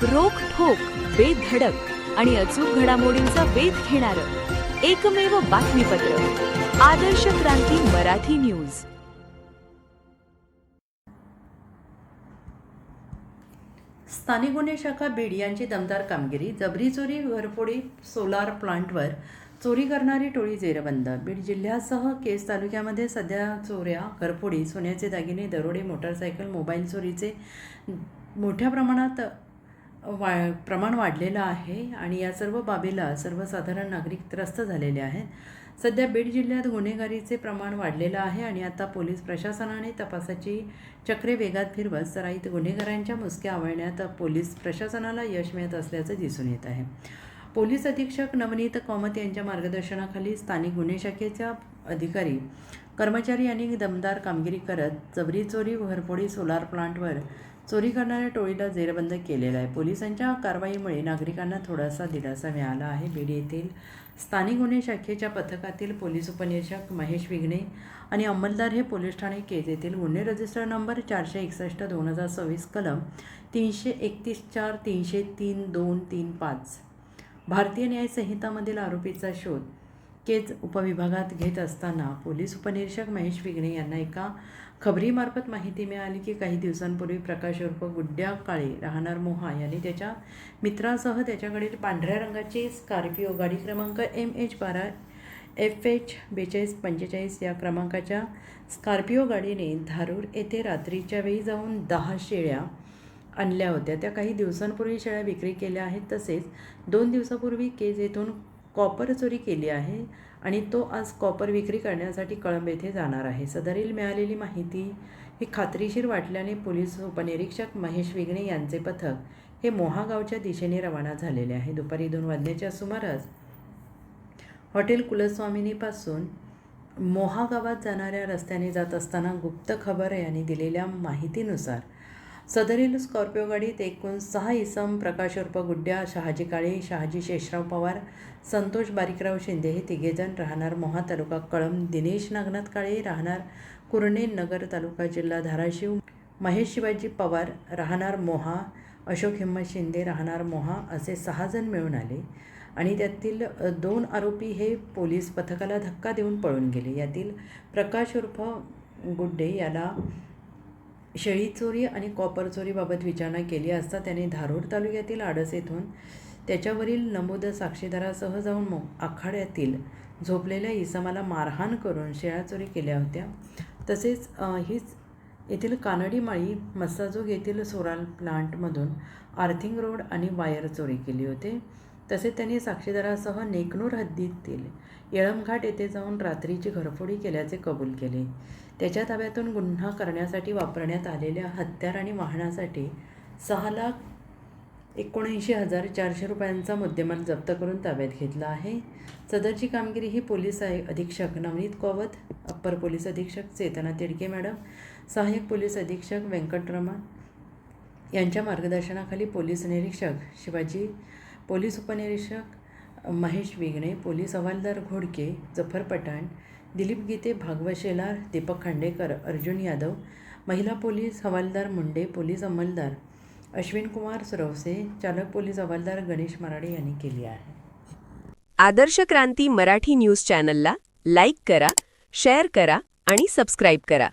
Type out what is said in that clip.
रोखठोक, बेधडक आणि अचूक घडामोडींचा वेध घेणारं एकमेव बातमीपत्र आदर्श क्रांती मराठी न्यूज। स्थानिक गुन्हे शाखा बीड यांची दमदार कामगिरी। जबरी चोरी, घरफोडी, सोलार प्लांटवर चोरी करणारी टोळी जेरबंद। बीड जिल्ह्यासह केज तालुक्यामध्ये सध्या चोऱ्या, घरफोडी, सोन्याचे दागिने, दरोडे, मोटारसायकल, मोबाईल चोरीचे मोठ्या प्रमाणात प्रमाण वाढलेलं आहे आणि या सर्व बाबीला सर्वसाधारण नागरिक त्रस्त झालेले आहेत। सध्या बीड जिल्ह्यात गुन्हेगारीचे प्रमाण वाढलेलं आहे आणि आता पोलीस प्रशासनाने तपासाची चक्रे वेगात फिरवत सराईत गुन्हेगारांच्या मुसक्या आवळण्यात पोलीस प्रशासनाला यश मिळत असल्याचं दिसून येत आहे। पोलीस अधीक्षक नवनीत कामत यांच्या मार्गदर्शनाखाली स्थानिक गुन्हे शाखेच्या अधिकारी कर्मचारी यांनी दमदार कामगिरी करत जबरी चोरी, घरफोडी, सोलार प्लांटवर चोरी करणाऱ्या टोळीला जेरबंद केलेला आहे। पोलिसांच्या कारवाईमुळे नागरिकांना थोडासा दिलासा मिळाला आहे। बीड येथील स्थानिक गुन्हे शाखेच्या पथकातील पोलीस उपनिरीक्षक महेश विघ्ने आणि अंमलदार हे पोलीस ठाणे केज येथील गुन्हे रजिस्टर नंबर 461/2026 कलम 331/4, 303/235 भारतीय न्याय संहितामधील आरोपीचा शोध केज उपविभागात घेत असताना पोलीस उपनिरीक्षक महेश विघ्ने यांना एका खबरीमार्फत माहिती मिळाली की काही दिवसांपूर्वी प्रकाश उर्फ गुड्ड्या काळे राहणार मोहा यांनी त्याच्या मित्रासह त्याच्याकडील पांढऱ्या रंगाची स्कॉर्पिओ गाडी क्रमांक MH12 FH 4245 या क्रमांकाच्या स्कॉर्पिओ गाडीने धारूर येथे रात्रीच्या वेळी जाऊन 10 शेळ्या आणल्या होत्या। त्या काही दिवसांपूर्वी शेळ्या विक्री केल्या आहेत। तसेच 2 दिवसापूर्वी केज येथून कॉपर चोरी केली आहे आणि तो आज कॉपर विक्री करण्यासाठी कळंब येथे जाणार आहे। सदरील मिळालेली माहिती ही खात्रीशीर वाटल्याने पोलीस उपनिरीक्षक महेश विघ्ने यांचे पथक हे मोहा गावच्या दिशेने रवाना झालेले आहे। दुपारी 2 वाजण्याच्या सुमारास हॉटेल कुलस्वामिनीपासून मोहा गावात जाणाऱ्या रस्त्याने जात असताना गुप्त खबर यांनी दिलेल्या माहितीनुसार सदरील स्कॉर्पिओ गाडीत एकूण 6 इसम प्रकाश उर्फ गुड्ड्या, शहाजी काळे, शहाजी शेषराव पवार, संतोष बारीकराव शिंदे हे तिघेजण राहणार मोहा तालुका कळंब, दिनेश नागनाथ काळे राहणार कुरणे नगर तालुका जिल्हा धाराशिव, महेश शिवाजी पवार राहणार मोहा, अशोक हिम्मत शिंदे राहणार मोहा असे 6 जण मिळून आले आणि त्यातील 2 आरोपी हे पोलीस पथकाला धक्का देऊन पळून गेले। यातील प्रकाश उर्फ गुड्डे याला शेळी चोरी आणि कॉपर चोरीबाबत विचारणा केली असता त्याने धारूर तालुक्यातील आडस येथून त्याच्यावरील नमूद साक्षीदारासह जाऊन आखाड्यातील झोपलेल्या इसमाला मारहाण करून शेळ्या चोरी केल्या होत्या। तसेच हीच येथील कानडी माळी मस्साजोग येथील सोलार प्लांटमधून आर्थिंग रोड आणि वायर चोरी केली होती। तसेच त्यांनी साक्षीदारासह नेकनूर हद्दीतील येळमघाट येथे जाऊन रात्रीची घरफोडी केल्याचे कबूल केले। त्याच्या ताब्यातून गुन्हा करण्यासाठी वापरण्यात आलेल्या हत्यार आणि वाहनासाठी 6,79,400 रुपयांचा मुद्देमाल जप्त करून ताब्यात घेतला आहे। सदरची कामगिरी ही पोलीस अधीक्षक नवनीत कामत, अप्पर पोलीस अधीक्षक चेतना तिडके मॅडम, सहाय्यक पोलीस अधीक्षक व्यंकटरमण यांच्या मार्गदर्शनाखाली पोलीस निरीक्षक शिवाजी, पोलीस उपनिरीक्षक महेश विघ्ने, पोलीस हवालदार घोडके, जफर पठाण, दिलीप गीते, भागवत शेलार, दीपक खांडेकर, अर्जुन यादव, महिला पोलीस हवालदार मुंडे, पोलीस अंमलदार अश्विन कुमार सुरवसे, चालक पोलीस हवालदार गणेश मराडे यांनी केली आहे। आदर्श क्रांती मराठी न्यूज चॅनलला लाईक करा, शेअर करा आणि सबस्क्राईब करा।